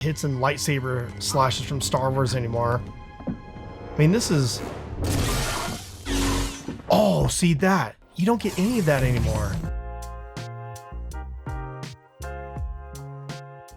hits and lightsaber slashes from Star Wars anymore. I mean, this is... Oh, see that? You don't get any of that anymore.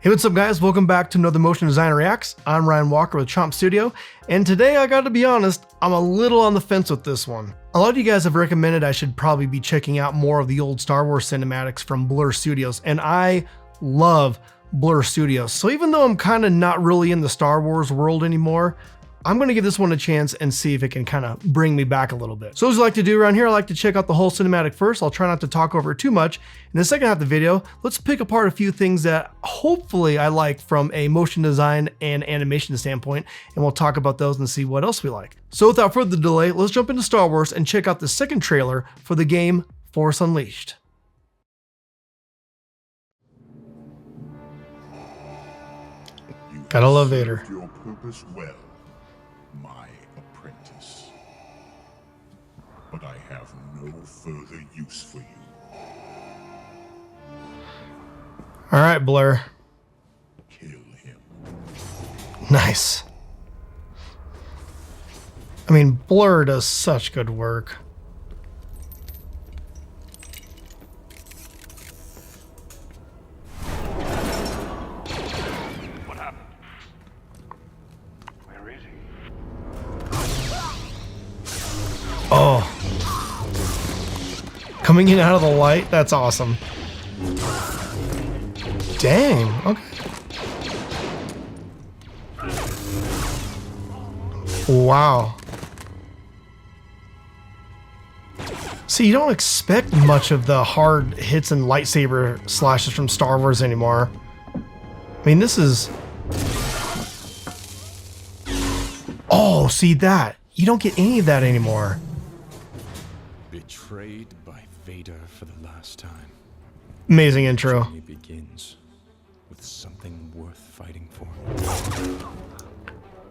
Hey, what's up guys? Welcome back to another Motion Design Reacts. I'm Ryan Walker with Chomp Studio, and today I gotta be honest, I'm a little on the fence with this one. A lot of you guys have recommended I should probably be checking out more of the old Star Wars cinematics from Blur Studios, and I love Blur Studios. So even though I'm kind of not really in the Star Wars world anymore, I'm going to give this one a chance and see if it can kind of bring me back a little bit. So as I like to do around here, I like to check out the whole cinematic first. I'll try not to talk over it too much. In the second half of the video, let's pick apart a few things that hopefully I like from a motion design and animation standpoint, and we'll talk about those and see what else we like. So without further delay, let's jump into Star Wars and check out the second trailer for the game Force Unleashed. Gotta love Vader. Your purpose well, my apprentice. But I have no further use for you. All right, Blur. Kill him. Nice. I mean, Blur does such good work. Oh, coming in out of the light, that's awesome. Dang, okay. Wow. See, you don't expect much of the hard hits and lightsaber slashes from Star Wars anymore. I mean, this is... Oh, see that? You don't get any of that anymore. Betrayed by Vader for the last time. Amazing intro. Journey begins with something worth fighting for.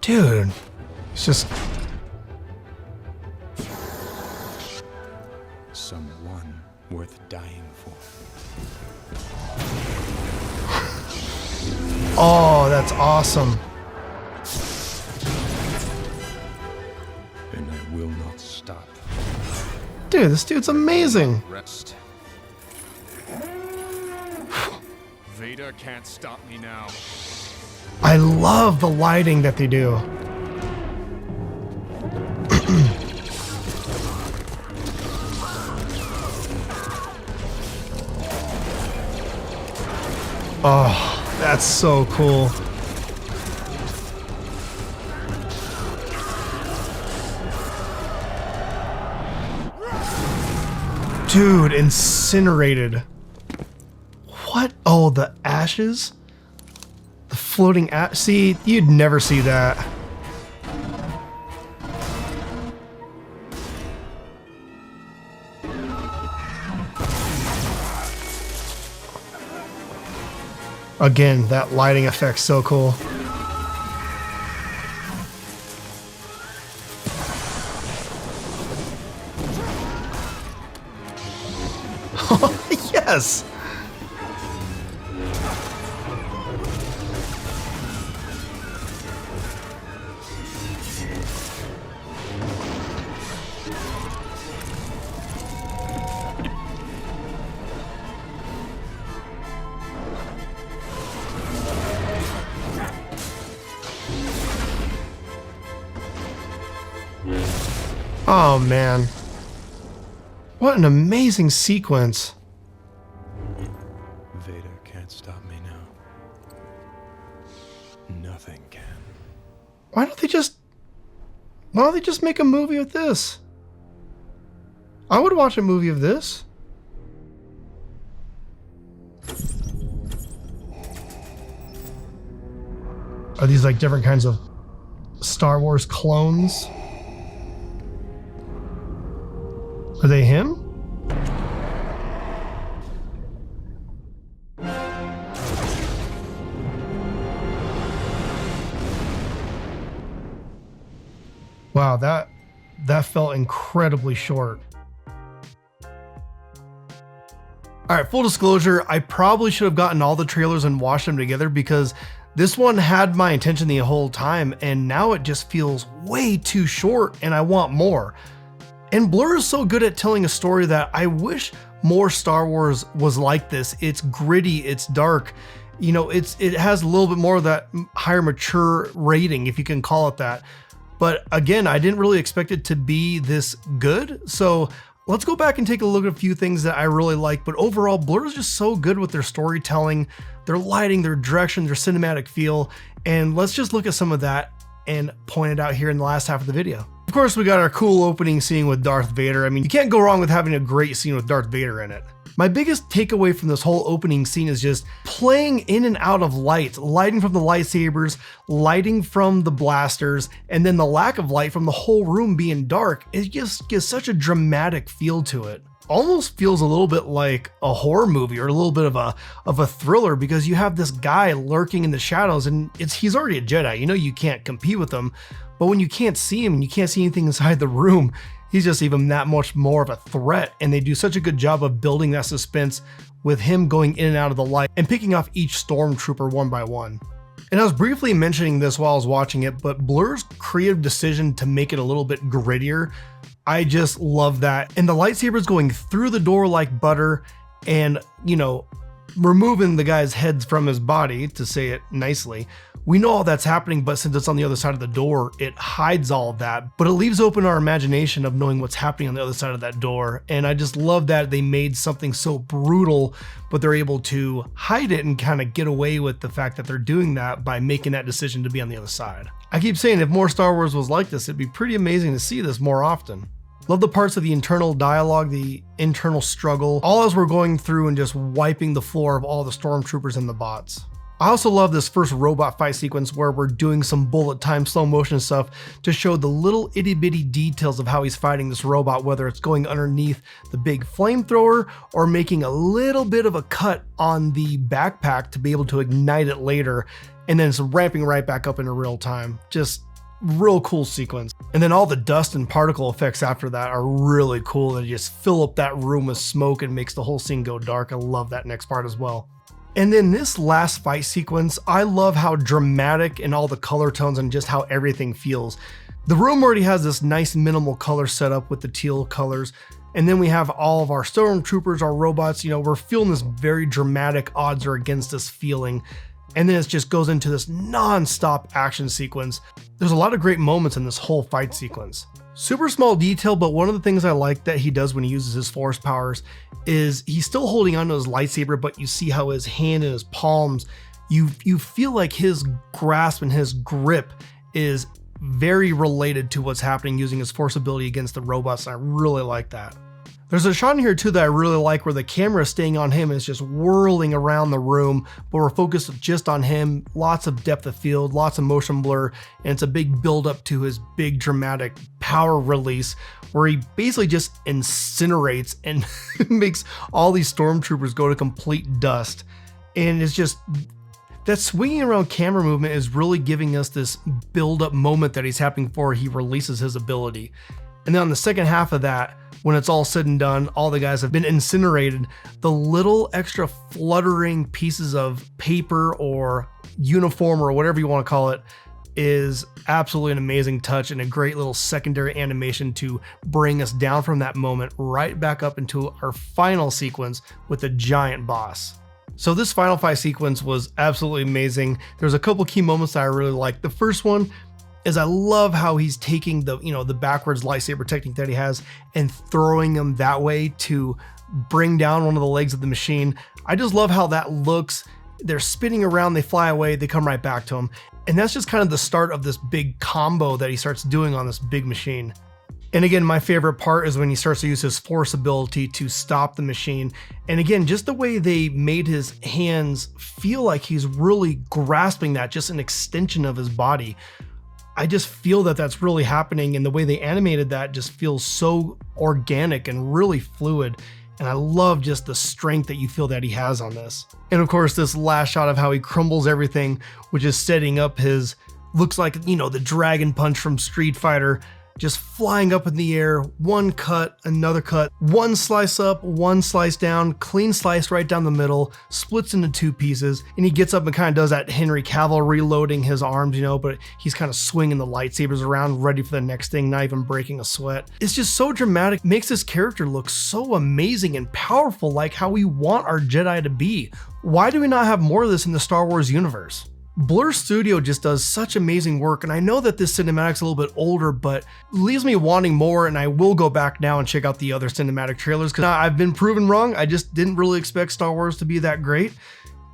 Dude, it's just... Someone worth dying for. Oh, that's awesome. And I will not stop. Dude, this dude's amazing. Rest. Vader can't stop me now. I love the lighting that they do. Oh, that's so cool. Dude, incinerated. What? Oh, the ashes? The floating ash. See, you'd never see that. Again, that lighting effect's so cool. Yes. Oh man. What an amazing sequence. Vader can't stop me now. Nothing can. Why don't they just make a movie of this? I would watch a movie of this. Are these like different kinds of Star Wars clones? Are they him? Wow, that felt incredibly short. All right, full disclosure, I probably should have gotten all the trailers and watched them together because This one had my attention the whole time, and now it just feels way too short and I want more. And Blur is so good at telling a story that I wish more Star Wars was like this. It's gritty, it's dark, you know, it has a little bit more of that higher mature rating, if you can call it that. But again, I didn't really expect it to be this good. So let's go back and take a look at a few things that I really like. But overall, Blur is just so good with their storytelling, their lighting, their direction, their cinematic feel. And let's just look at some of that and point it out here in the last half of the video. Of course, we got our cool opening scene with Darth Vader. I mean, you can't go wrong with having a great scene with Darth Vader in it. My biggest takeaway from this whole opening scene is just playing in and out of light, lighting from the lightsabers, lighting from the blasters, and then the lack of light from the whole room being dark. It just gives such a dramatic feel to it. Almost feels a little bit like a horror movie or a little bit of a thriller, because you have this guy lurking in the shadows, and he's already a Jedi. You know you can't compete with him, but when you can't see him and you can't see anything inside the room, he's just even that much more of a threat. And they do such a good job of building that suspense with him going in and out of the light and picking off each stormtrooper one by one. And I was briefly mentioning this while I was watching it, but Blur's creative decision to make it a little bit grittier, I just love that. And the lightsabers going through the door like butter and, you know, removing the guy's heads from his body, to say it nicely. We know all that's happening, but since it's on the other side of the door, it hides all of that, but it leaves open our imagination of knowing what's happening on the other side of that door. And I just love that they made something so brutal, but they're able to hide it and kind of get away with the fact that they're doing that by making that decision to be on the other side. I keep saying if more Star Wars was like this, it'd be pretty amazing to see this more often. Love the parts of the internal dialogue, the internal struggle, all as we're going through and just wiping the floor of all the stormtroopers and the bots. I also love this first robot fight sequence where we're doing some bullet time slow motion stuff to show the little itty bitty details of how he's fighting this robot, whether it's going underneath the big flamethrower or making a little bit of a cut on the backpack to be able to ignite it later, and then it's ramping right back up into real time. Just real cool sequence. And then all the dust and particle effects after that are really cool. They just fill up that room with smoke and makes the whole scene go dark. I love that next part as well. And then this last fight sequence, I love how dramatic and all the color tones and just how everything feels. The room already has this nice minimal color setup with the teal colors. And then we have all of our stormtroopers, our robots, you know, we're feeling this very dramatic odds are against us feeling. And then it just goes into this non-stop action sequence. There's a lot of great moments in this whole fight sequence. Super small detail, but one of the things I like that he does when he uses his force powers is he's still holding onto his lightsaber, but you see how his hand and his palms, you feel like his grasp and his grip is very related to what's happening using his force ability against the robots, and I really like that. There's a shot in here too that I really like where the camera is staying on him and is just whirling around the room, but we're focused just on him. Lots of depth of field, lots of motion blur, and it's a big build up to his big dramatic power release where he basically just incinerates and makes all these stormtroopers go to complete dust. And it's just, that swinging around camera movement is really giving us this build up moment that he's happening before he releases his ability. And then on the second half of that, when it's all said and done, all the guys have been incinerated, the little extra fluttering pieces of paper or uniform or whatever you want to call it is absolutely an amazing touch and a great little secondary animation to bring us down from that moment right back up into our final sequence with the giant boss. So this final fight sequence was absolutely amazing. There's a couple key moments that I really liked. The first one is I love how he's taking the, you know, the backwards lightsaber technique that he has and throwing them that way to bring down one of the legs of the machine. I just love how that looks. They're spinning around, they fly away, they come right back to him. And that's just kind of the start of this big combo that he starts doing on this big machine. And again, my favorite part is when he starts to use his force ability to stop the machine. And again, just the way they made his hands feel like he's really grasping that, just an extension of his body. I just feel that that's really happening, and the way they animated that just feels so organic and really fluid. And I love just the strength that you feel that he has on this. And of course, this last shot of how he crumbles everything, which is setting up his, looks like, you know, the dragon punch from Street Fighter. just flying up in the air, one cut, another cut, one slice up, one slice down, clean slice right down the middle, splits into two pieces, and he gets up and kind of does that Henry Cavill reloading his arms, you know, but he's kind of swinging the lightsabers around, ready for the next thing, not even breaking a sweat. It's just so dramatic, makes this character look so amazing and powerful, like how we want our Jedi to be. Why do we not have more of this in the Star Wars universe? Blur Studio just does such amazing work, and I know that this cinematic's a little bit older, but leaves me wanting more, and I will go back now and check out the other cinematic trailers, because I've been proven wrong. I just didn't really expect Star Wars to be that great,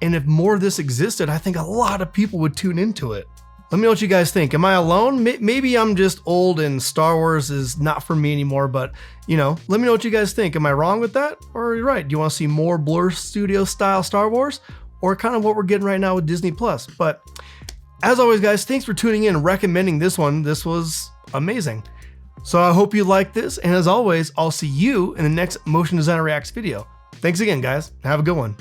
and if more of this existed, I think a lot of people would tune into it. Let me know what you guys think. Am I alone? Maybe I'm just old and Star Wars is not for me anymore, but you know, let me know what you guys think. Am I wrong with that? Or are you right? Do you want to see more Blur Studio style Star Wars? Or kind of what we're getting right now with Disney Plus. But as always, guys, thanks for tuning in and recommending this one. This was amazing. So I hope you liked this. And as always, I'll see you in the next Motion Designer Reacts video. Thanks again, guys. Have a good one.